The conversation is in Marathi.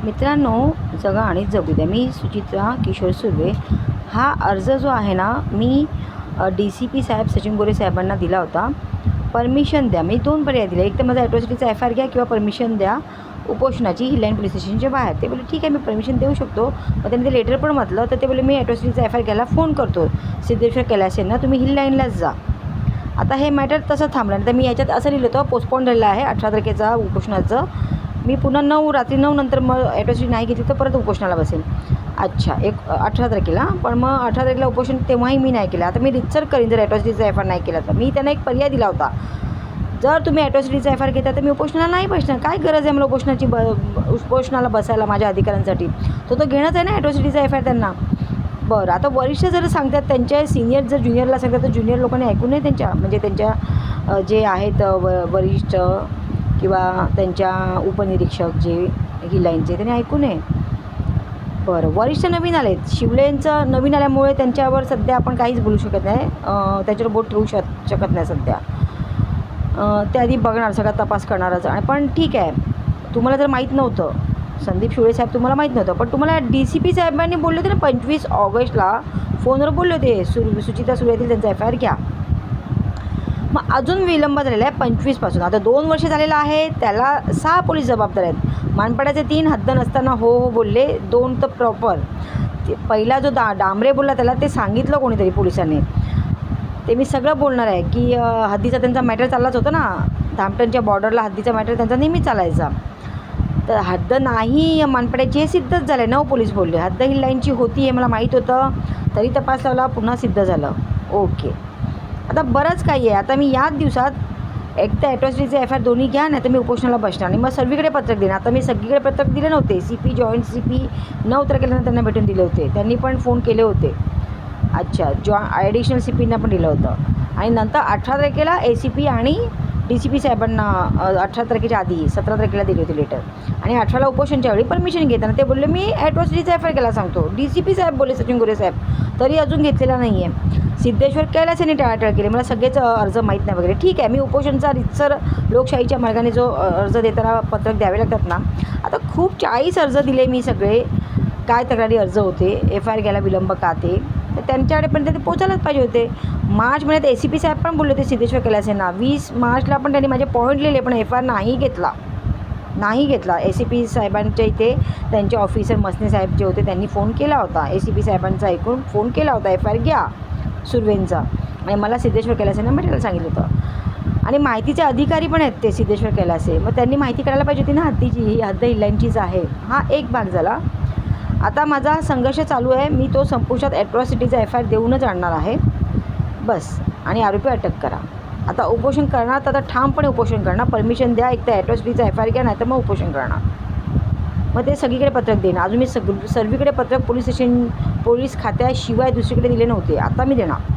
मित्रांनो, जगा आणि जगू द्या. मी सुचित्रा किशोर सुर्वे. हा अर्ज जो आहे ना, मी DCP साहेब सचिन गोरे साहेबांना दिला होता. परमिशन द्या. मी 2 पर्याय दिले. एक तर माझा ॲट्रॉसिटीचा FIR घ्या किंवा परमिशन द्या उपोषणाची हिल लाईन पोलीस स्टेशनच्या बाहेर. ते बोलले ठीक आहे, मी परमिशन देऊ शकतो. मग त्यांनी ते लेटर पण म्हटलं. तर ते बोलले मी ॲट्रॉसिटीचा FIR घ्यायला फोन करतो सिद्धेश्वर कैलासेंना, तुम्ही हिल लाईनलाच जा. आता हे मॅटर तसं थांबलं. तर मी याच्यात असं लिहिलं होतं, पोस्टपोन झालेलं आहे 18 तारखेचा उपोषणाचं. मी पुन्हा रात्री 9 नंतर मग ॲट्रॉसिटी नाही घेतली तर परत उपोषणाला बसेल. अच्छा, 18 तारखेला. पण मग 18 तारखेला उपोषण तेव्हाही मी नाही केलं. आता मी रितसर करीन जर ॲट्रॉसिटीचा FIR नाही केला तर. मी त्यांना एक पर्याय दिला होता, जर तुम्ही ॲट्रॉसिटीचा FIR घेता तर मी उपोषणाला नाही बसणार. काय गरज आहे मला उपोषणाला बसायला माझ्या अधिकारांसाठी. तो घेणंच आहे ना ॲट्रॉसिटीचा FIR त्यांना. बरं, आता वरिष्ठ जर सांगतात, त्यांच्या सिनियर जर ज्युनियरला सांगतात तर ज्युनियर लोकांनी ऐकू नये त्यांच्या, म्हणजे त्यांच्या जे आहेत वरिष्ठ किंवा त्यांच्या उपनिरीक्षक जे ही लाईनचे, त्यांनी ऐकू नये. बरं, वरिष्ठ नवीन आलेत. शिवलेंचं नवीन आल्यामुळे त्यांच्यावर सध्या आपण काहीच बोलू शकत नाही. त्याच्यावर बोट ठेवू शकत नाही सध्या. त्याआधी बघणार, सगळा तपास करणारच. आणि पण ठीक आहे, तुम्हाला जर माहीत नव्हतं, संदीप शिवळे साहेब तुम्हाला माहीत नव्हतं, पण तुम्हाला DCP साहेबांनी बोलले होते ना 25 ऑगस्टला फोनवर बोलले होते, सुचित्रा सुर्वेतील त्यांचा FIR घ्या. मग अजून विलंब झालेला आहे 25पासून. आता 2 वर्ष झालेलं आहे. त्याला 6 पोलीस जबाबदार आहेत. मानपाड्याचे 3 हद्द नसताना हो हो बोलले, 2 तर प्रॉपर. पहिला जो डांबरे बोलला त्याला ते सांगितलं कोणीतरी पोलिसांनी. ते मी सगळं बोलणार आहे की हद्दीचा त्यांचा मॅटर चाललाच होता ना, धामटनच्या बॉर्डरला हद्दीचा मॅटर त्यांचा नेहमी चालायचा. तर हद्द नाही मानपाड्याची हे सिद्धच झालं. 9 पोलीस बोलले. हद्द हिल लाईनची होती हे मला माहीत होतं, तरी तपास लावला, पुन्हा सिद्ध झालं. ओके, आता बरंच काही आहे. आता मी याच दिवसात एक तर ॲट्रॉसिटीचे FIR दोन्ही घ्या, नाही तर मी उपोषणाला बसणार आणि मग सर्वीकडे पत्रक देणार. आता मी सगळीकडे पत्रक दिले नव्हते. CP जॉईंट CP 9 तारखेला त्यांना भेटून दिले होते. त्यांनी पण फोन केले होते. अच्छा, ॲडिशनल CPना पण दिलं होतं. आणि नंतर 18 तारखेला ACP आणि DCP साहेबांना 18 तारखेच्या आधी 17 तारखेला दिली होती लेटर. आणि 18ला उपोषणच्या वेळी परमिशन घेताना ते बोलले मी ॲट्रॉसिटीचा FIR केला सांगतो. DCP साहेब बोलले सचिन गोरे साहेब, तरी अजून घेतलेला नाही आहे. सिद्धेश्वर कैलासेंनी टाळाटाळ केली. मला सगळेच अर्ज माहीत नाही वगैरे. ठीक आहे, मी उपोषणचा रितसर लोकशाहीच्या मार्गाने जो अर्ज देताना पत्रक द्यावे लागतात ना, आता खूप 40 अर्ज दिले मी सगळे. काय तक्रारी अर्ज होते, FIR घ्यायला विलंब का ते, तर त्यांच्याकडेपर्यंत ते पोचायलाच पाहिजे होते. मार्च महिन्यात ACP साहेब पण बोलले होते सिद्धेश्वर कैलासेंना. 20 मार्चला पण त्यांनी माझे पॉईंट लिहिले, पण FIR नाही घेतला. ACP साहेबांच्या इथे त्यांचे ऑफिसर मसने साहेब जे होते त्यांनी फोन केला होता. ACP साहेबांचा ऐकून फोन केला होता FIR घ्या सुर्वेंचा. आणि मला सिद्धेश्वर कैलासेंना भेटायला सांगितलं होतं. आणि माहितीचे अधिकारी पण आहेत ते सिद्धेश्वर कैलासे. मग त्यांनी माहिती करायला पाहिजे होती ना हद्दीची. ही हद्द हिल लाईनचीच आहे. हा एक भाग झाला. आता माझा संघर्ष चालू आहे. मी तो संपुष्टात ॲट्रॉसिटीचा FIR देऊनच आणणार आहे बस. आणि आरोपी अटक करा. आता उपोषण करणार तर आता ठामपणे उपोषण करणार. परमिशन द्या, एक तर ॲट्रॉसिटीचा FIR घ्या, नाही तर मग उपोषण करणार. मग ते सगळीकडे पत्रक देणार. अजून मी सर्वीकडे पत्रक पोलीस खात्याशिवाय दुसरीकडे दिले नव्हते. आता मी देणार.